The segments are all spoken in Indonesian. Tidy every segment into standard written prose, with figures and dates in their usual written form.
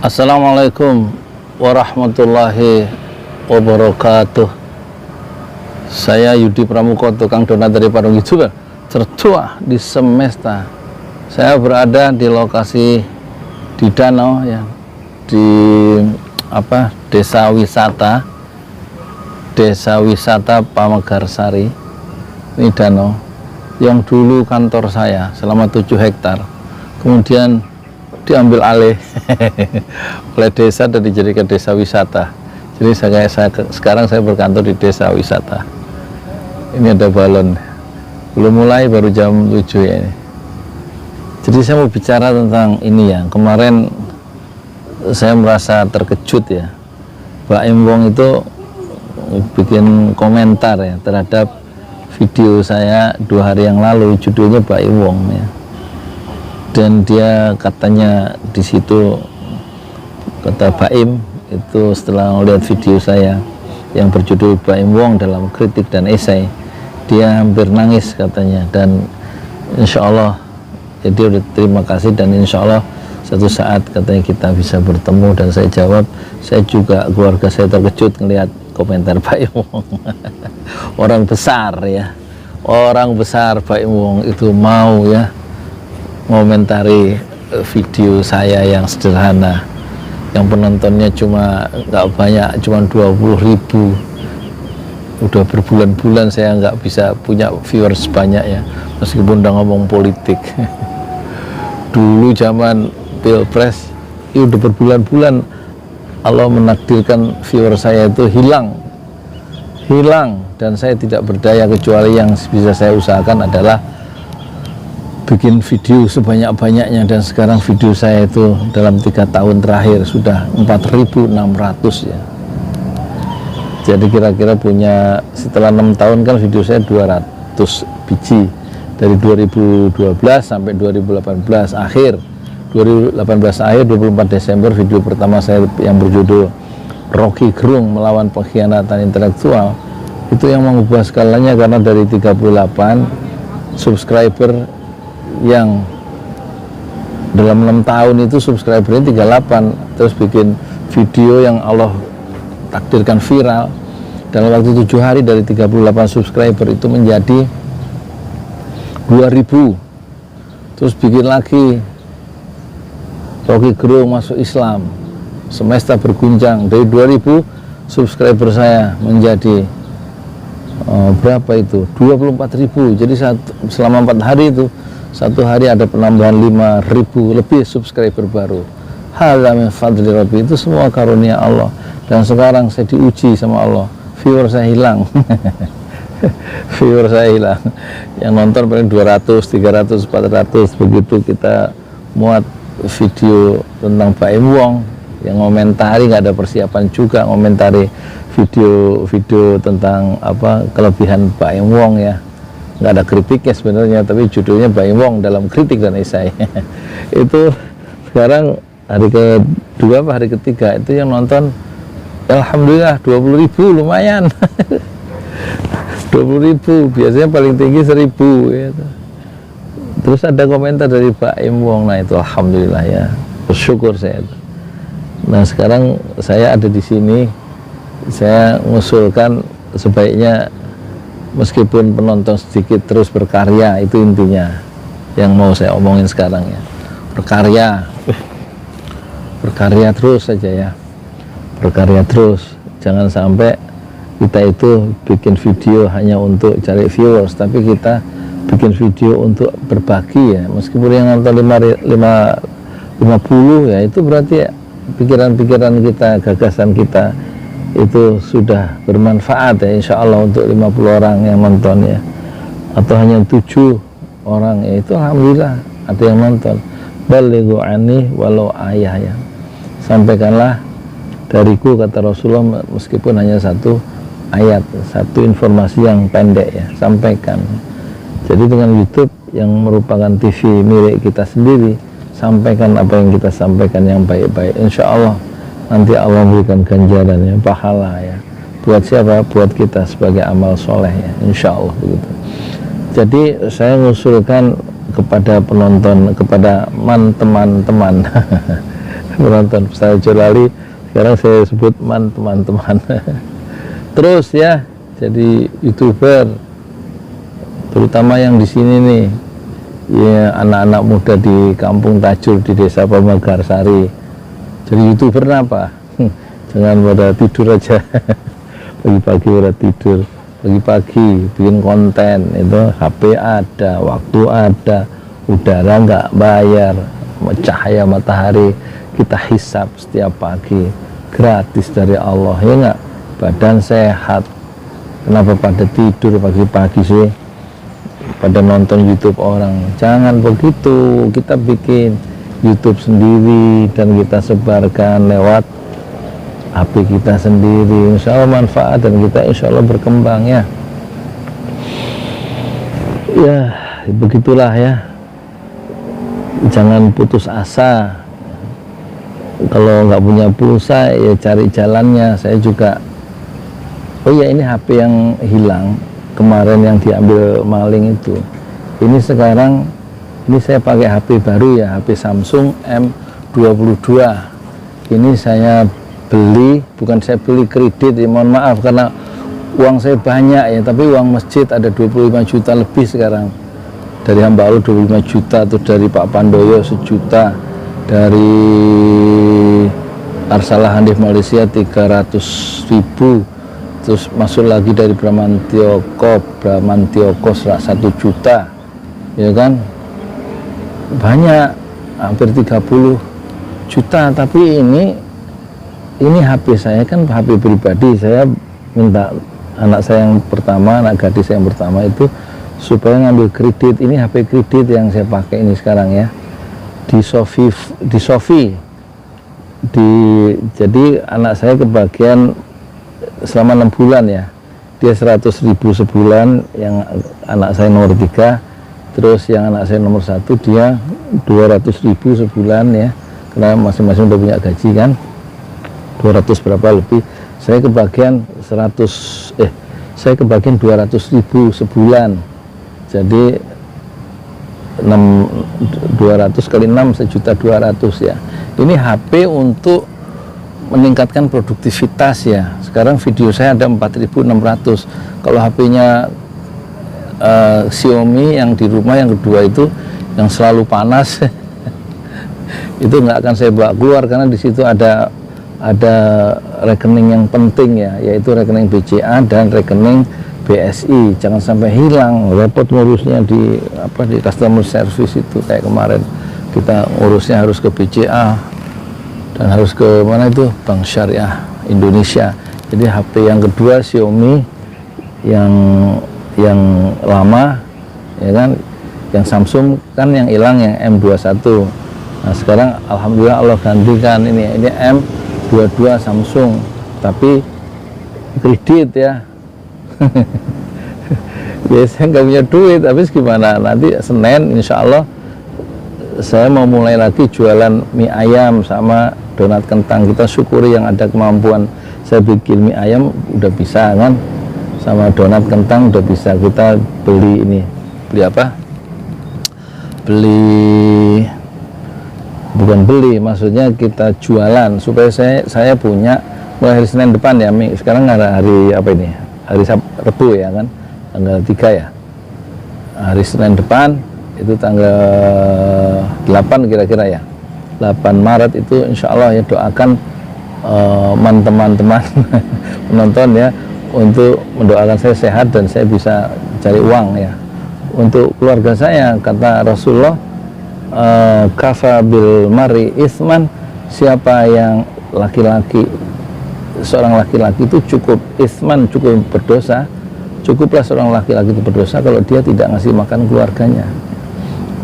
Assalamualaikum warahmatullahi wabarakatuh. Saya Yudi Pramuko, tukang donat dari Padang YouTuber tertua di semesta. Saya berada di lokasi di danau ya, di desa wisata Pamekarsari. Ini danau yang dulu kantor saya selama 7 hektar, kemudian diambil alih oleh desa dan dijadikan desa wisata. Jadi sekarang saya berkantor di desa wisata. Ini ada balon, belum mulai, baru jam 7 ya ini. Jadi saya mau bicara tentang ini ya. Kemarin saya merasa terkejut ya, Mbak Im Wong itu bikin komentar ya terhadap video saya 2 hari yang lalu, judulnya Mbak Im Wong ya. Dan dia katanya di situ, kata Baim itu setelah melihat video saya yang berjudul Baim Wong dalam kritik dan esai, dia hampir nangis katanya. Dan insya Allah jadi udah terima kasih, dan insya Allah satu saat katanya kita bisa bertemu. Dan saya jawab, saya juga, keluarga saya terkejut melihat komentar Baim Wong. Orang besar ya, orang besar Baim Wong itu mau ya ngomentari video saya yang sederhana, yang penontonnya cuma nggak banyak, cuma 20.000. Udah berbulan-bulan saya nggak bisa punya viewers banyak ya, meskipun udah ngomong politik. Dulu zaman pilpres ya udah berbulan-bulan Allah menakdirkan viewer saya itu hilang, dan saya tidak berdaya, kecuali yang bisa saya usahakan adalah bikin video sebanyak-banyaknya. Dan sekarang video saya itu dalam 3 tahun terakhir sudah 4.600 ya. Jadi kira-kira punya, setelah 6 tahun kan video saya 200 biji, dari 2012 sampai 2018 akhir. 2018 akhir, 24 Desember video pertama saya yang berjudul Rocky Gerung melawan pengkhianatan intelektual, itu yang mengubah skalanya, karena dari 38 subscriber yang dalam 6 tahun itu subscribernya 38, terus bikin video yang Allah takdirkan viral dalam waktu 7 hari, dari 38 subscriber itu menjadi 2.000. Terus bikin lagi Rocky Gerung masuk Islam, semesta berguncang, dari 2.000 subscriber saya menjadi berapa itu, 24.000. Jadi selama 4 hari itu, satu hari ada penambahan 5.000 lebih subscriber baru. Hadza min fadli Rabbi, itu semua karunia Allah. Dan sekarang saya diuji sama Allah, viewer saya hilang. Viewer saya hilang, yang nonton paling 200, 300, 400. Begitu kita muat video tentang Mbak Im Wong, yang ngomentari, nggak ada persiapan juga, ngomentari video tentang kelebihan Mbak Im Wong ya. Nggak ada kritiknya sebenarnya, tapi judulnya Baim Wong dalam kritik dan esai. Itu sekarang hari kedua hari ketiga itu yang nonton, alhamdulillah 20.000, lumayan. 20.000, biasanya paling tinggi 1.000 gitu. Terus ada komentar dari Baim Wong, nah itu alhamdulillah ya, bersyukur saya. Nah sekarang saya ada di sini, saya mengusulkan sebaiknya meskipun penonton sedikit terus berkarya, itu intinya yang mau saya omongin sekarang ya. Berkarya terus saja ya, berkarya terus. Jangan sampai kita itu bikin video hanya untuk cari viewers, tapi kita bikin video untuk berbagi ya. Meskipun yang nonton 50 ya, itu berarti ya, pikiran-pikiran kita, gagasan kita itu sudah bermanfaat ya, insya Allah untuk 50 orang yang nonton ya, atau hanya 7 orang ya, itu alhamdulillah ada yang nonton. Balighu anni walau ayah ya, sampaikanlah dariku, kata Rasulullah, meskipun hanya 1 ayat, 1 informasi yang pendek ya, sampaikan. Jadi dengan YouTube yang merupakan TV milik kita sendiri, sampaikan apa yang kita sampaikan yang baik-baik, insya Allah nanti Allah memberikan ganjarannya, pahala ya. Buat siapa? Buat kita sebagai amal soleh ya, insya Allah begitu. Jadi saya mengusulkan kepada penonton, kepada teman-teman penonton saya Jolali, sekarang saya sebut teman-teman. Terus ya, jadi YouTuber, terutama yang di sini nih, ya anak-anak muda di Kampung Tajur di Desa Pamekarsari. Jadi YouTuber apa? Jangan pada tidur aja. Pagi-pagi pada tidur, pagi-pagi bikin konten, itu HP ada, waktu ada, udara nggak bayar, cahaya matahari kita hisap setiap pagi, gratis dari Allah, ya nggak? Badan sehat. Kenapa pada tidur pagi-pagi sih? Pada nonton YouTube orang? Jangan begitu. Kita bikin YouTube sendiri dan kita sebarkan lewat HP kita sendiri. Insya Allah manfaat dan kita insya Allah berkembang ya. Ya begitulah ya. Jangan putus asa. Kalau nggak punya pulsa ya cari jalannya. Saya juga, oh ya, ini HP yang hilang kemarin yang diambil maling itu. Ini sekarang, ini saya pakai HP baru ya, HP Samsung M22. Ini saya beli, bukan saya beli kredit ya, mohon maaf karena uang saya banyak ya, tapi uang masjid ada 25 juta lebih sekarang. Dari hamba Allah 25 juta, terus dari Pak Pandoyo 1 juta, dari Arsalah Handif Malaysia 300.000, terus masuk lagi dari Bramantioko 1 juta, ya kan, banyak, hampir 30 juta. Tapi ini HP saya kan HP pribadi. Saya minta anak saya yang pertama, anak gadis saya yang pertama itu supaya ngambil kredit. Ini HP kredit yang saya pakai ini sekarang ya, di Sofi. Jadi anak saya kebagian selama 6 bulan ya, dia 100.000 sebulan yang anak saya nomor 3, terus yang anak saya nomor 1 dia 200.000 sebulan ya, karena masing-masing udah punya gaji kan, 200 berapa lebih. Saya kebagian 200.000 sebulan, jadi 200 kali 6 1.200.000 ya. Ini HP untuk meningkatkan produktivitas ya. Sekarang video saya ada 4.600. Kalau HP-nya Xiaomi yang di rumah yang kedua itu yang selalu panas itu nggak akan saya bawa keluar karena di situ ada rekening yang penting ya, yaitu rekening BCA dan rekening BSI. Jangan sampai hilang, repot ngurusnya di customer service itu. Kayak kemarin kita ngurusnya harus ke BCA dan harus ke mana itu, Bank Syariah Indonesia. Jadi HP yang kedua Xiaomi yang lama ya kan, yang Samsung kan yang hilang yang M21. Nah sekarang alhamdulillah Allah gantikan ini M22 Samsung, tapi kredit ya. Biasanya nggak punya duit, tapi gimana, nanti Senin insya Allah saya mau mulai lagi jualan mie ayam sama donat kentang. Kita syukuri yang ada kemampuan. Saya bikin mie ayam udah bisa kan, sama donat kentang udah bisa. Kita beli maksudnya kita jualan supaya saya punya mulai hari Senin depan ya. Sekarang hari apa ini, hari Rabu ya kan, tanggal 3 ya. Hari Senin depan itu tanggal 8 kira-kira ya, 8 Maret itu insya Allah ya, doakan teman-teman penonton ya, untuk mendoakan saya sehat dan saya bisa cari uang ya untuk keluarga saya. Kata Rasulullah, kafa bil mari isman, siapa yang seorang laki-laki itu cukup isman, cukup berdosa, cukuplah seorang laki-laki itu berdosa kalau dia tidak ngasih makan keluarganya.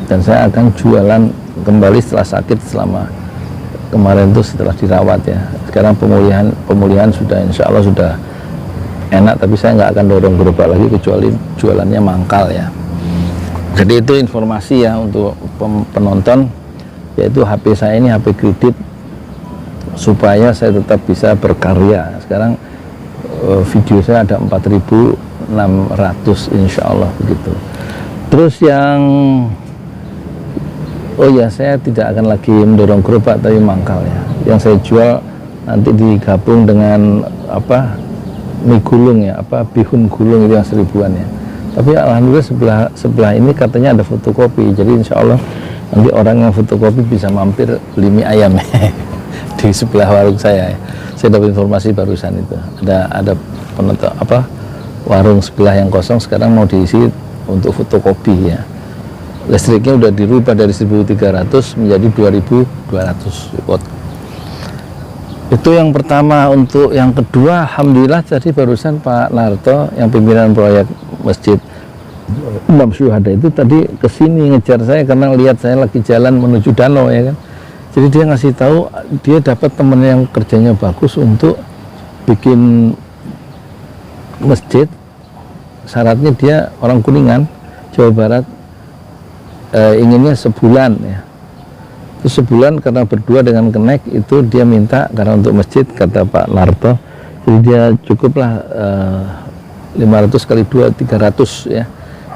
Dan saya akan jualan kembali setelah sakit, selama kemarin itu setelah dirawat ya. Sekarang pemulihan sudah insya Allah sudah enak, tapi saya nggak akan dorong gerobak lagi kecuali jualannya mangkal ya. Jadi itu informasi ya untuk penonton, yaitu HP saya ini HP kredit supaya saya tetap bisa berkarya. Sekarang video saya ada 4.600 insya Allah begitu. Terus yang Oh ya, saya tidak akan lagi mendorong gerobak tapi mangkal ya. Yang saya jual nanti digabung dengan apa, mie gulung ya, apa bihun gulung itu yang 1000-an ya. Tapi alhamdulillah sebelah ini katanya ada fotokopi, jadi insya Allah nanti orang yang fotokopi bisa mampir beli mie ayam di sebelah warung saya ya. Saya dapat informasi barusan itu ada penonton apa warung sebelah yang kosong sekarang mau diisi untuk fotokopi ya. Listriknya udah dirubah dari 1300 menjadi 2200 watt. Itu yang pertama. Untuk yang kedua, alhamdulillah tadi barusan Pak Narto yang pimpinan proyek Masjid Imam Syuhada itu tadi kesini ngejar saya karena lihat saya lagi jalan menuju danau ya kan. Jadi dia ngasih tahu dia dapat temen yang kerjanya bagus untuk bikin masjid. Syaratnya dia orang Kuningan, Jawa Barat, inginnya sebulan ya. Itu sebulan karena berdua dengan Kenek itu dia minta karena untuk masjid kata Pak Narto. Jadi dia cukuplah 500 kali 2 300 ya.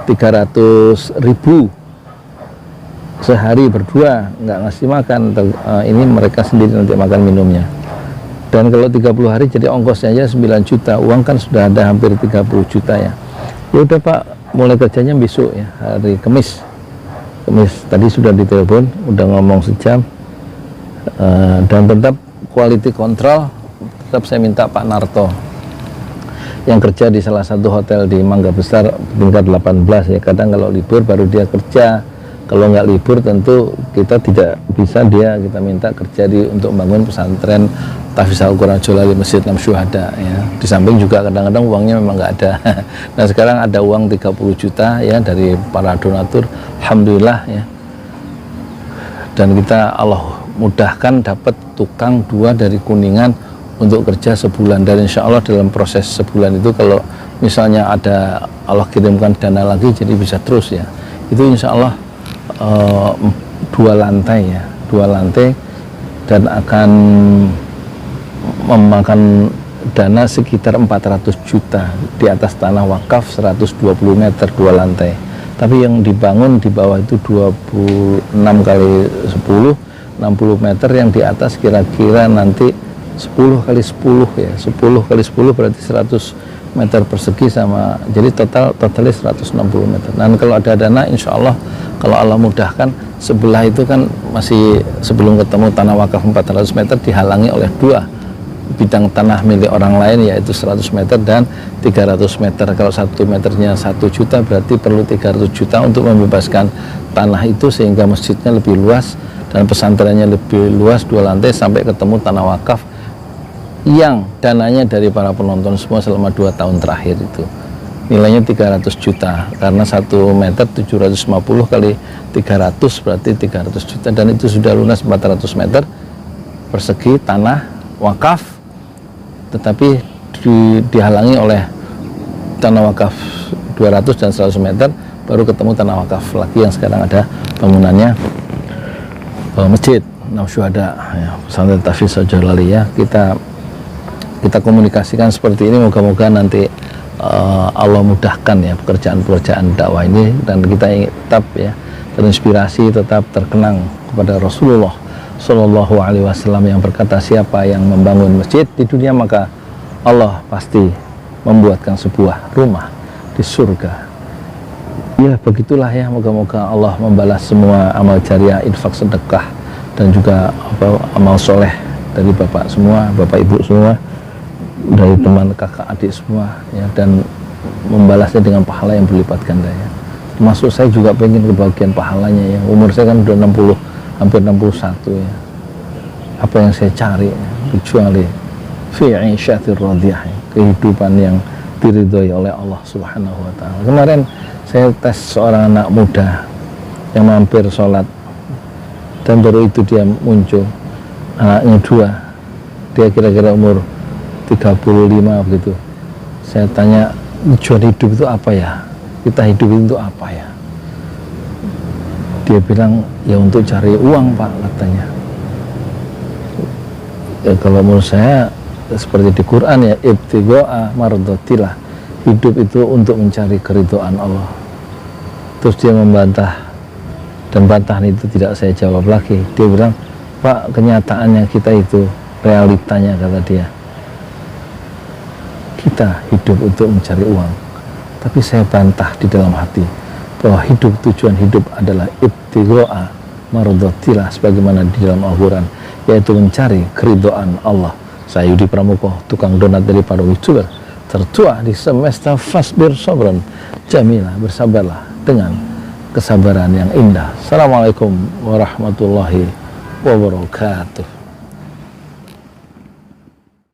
300.000 sehari berdua, nggak ngasih makan. Ini mereka sendiri nanti makan minumnya. Dan kalau 30 hari jadi ongkosnya aja 9 juta. Uang kan sudah ada hampir 30 juta ya. Ya udah Pak, mulai kerjanya besok ya, hari Kamis tadi sudah ditelepon, udah ngomong sejam. Dan tetap quality control tetap saya minta Pak Narto yang kerja di salah satu hotel di Mangga Besar tingkat 18 ya. Kadang kalau libur baru dia kerja, kalau nggak libur tentu kita tidak bisa, kita minta kerja untuk membangun pesantren Tahfiz Al-Quran Jolali Masjid Imam Syuhada ya. Di samping juga kadang-kadang uangnya memang nggak ada. Nah sekarang ada uang 30 juta ya dari para donatur, alhamdulillah ya. Dan kita Allah mudahkan dapat tukang 2 dari Kuningan untuk kerja sebulan. Dan insya Allah dalam proses sebulan itu kalau misalnya ada Allah kirimkan dana lagi jadi bisa terus ya. Itu insya Allah 2 lantai ya, 2 lantai dan akan memakan dana sekitar 400 juta di atas tanah wakaf 120 meter 2 lantai. Tapi yang dibangun di bawah itu 26 kali 10 60 meter, yang di atas kira-kira nanti 10 kali 10 ya, 10 kali 10 berarti 100 meter persegi sama, jadi totalnya 160 meter. Dan kalau ada dana insya Allah kalau Allah mudahkan, sebelah itu kan masih sebelum ketemu tanah wakaf 400 meter dihalangi oleh 2 bidang tanah milik orang lain, yaitu 100 meter dan 300 meter. Kalau 1 meternya 1 juta berarti perlu 300 juta untuk membebaskan tanah itu sehingga masjidnya lebih luas dan pesantrennya lebih luas, 2 lantai sampai ketemu tanah wakaf yang dananya dari para penonton semua selama 2 tahun terakhir itu nilainya 300 juta karena 1 meter 750 kali 300 berarti 300 juta, dan itu sudah lunas 400 meter persegi tanah wakaf, tetapi dihalangi oleh tanah wakaf 200 dan 100 meter baru ketemu tanah wakaf lagi yang sekarang ada bangunannya Masjid Imam Syuhada ya, pesantren Tahfiz Al-Jalali ya. Kita komunikasikan seperti ini, moga-moga nanti Allah mudahkan ya pekerjaan-pekerjaan dakwah ini, dan kita ingin tetap ya terinspirasi, tetap terkenang kepada Rasulullah Shallallahu Alaihi Wasallam yang berkata, siapa yang membangun masjid di dunia maka Allah pasti membuatkan sebuah rumah di surga. Ya begitulah ya, moga-moga Allah membalas semua amal jariah, infak, sedekah dan juga amal soleh dari bapak semua, bapak ibu semua, dari teman kakak adik semua ya, dan membalasnya dengan pahala yang berlipat ganda ya. Termasuk saya juga pengen kebagian pahalanya ya. Umur saya kan udah 60, hampir 61 ya. Apa yang saya cari ya, kecuali fi'isyatir radiyah, kehidupan yang diridhoi oleh Allah Subhanahu wa taala. Kemarin saya tes seorang anak muda yang mampir sholat, dan baru itu dia muncul, anaknya 2, dia kira-kira umur 35 begitu. Saya tanya, tujuan hidup itu apa ya? Kita hidup itu apa ya? Dia bilang, ya untuk cari uang Pak, katanya. Ya kalau menurut saya seperti di Quran ya, ibtigha'a mardatillah, hidup itu untuk mencari keridhaan Allah. Terus dia membantah Dan bantahan itu tidak saya jawab lagi. Dia bilang, Pak, kenyataannya kita itu, realitanya, kata dia, kita hidup untuk mencari uang. Tapi saya bantah di dalam hati bahwa tujuan hidup adalah ibtigha'a mardatillah, sebagaimana di dalam Al-Quran, yaitu mencari keridhaan Allah. Saya Yudi Pramoko, tukang donat dari para youtuber tertua di semesta Fasbir Sobron Jamilah, bersabarlah dengan kesabaran yang indah. Assalamualaikum warahmatullahi wabarakatuh.